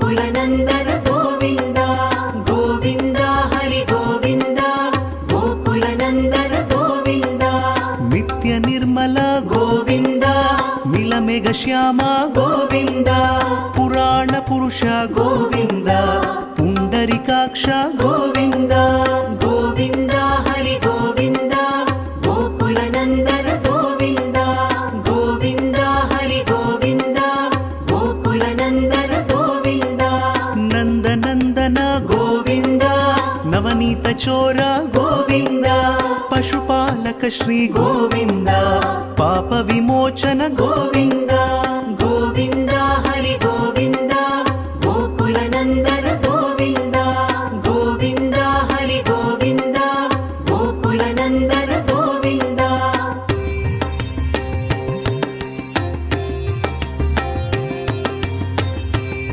गोकुलनन्दन गोविन्द गोविन्द हरि गोविन्द गोकुलनन्दन गोविन्द नित्य निर्मल गोविन्द मिलमेघ श्याम गोविन्द पुराण पुरुष गोविन्द पुण्डरीकाक्ष गोविन्द गोविन्द हरि गोविन्द गोकुलनन्दन गोविन्द गोविन्द हरि गोविन्द गोकुलनन्दन गोविन्द नन्दनन्दन गोविन्द नवनीत चोर गोविन्द पशुपालक श्री गोविन्द पाप विमोचन गोविन्द गोविन्द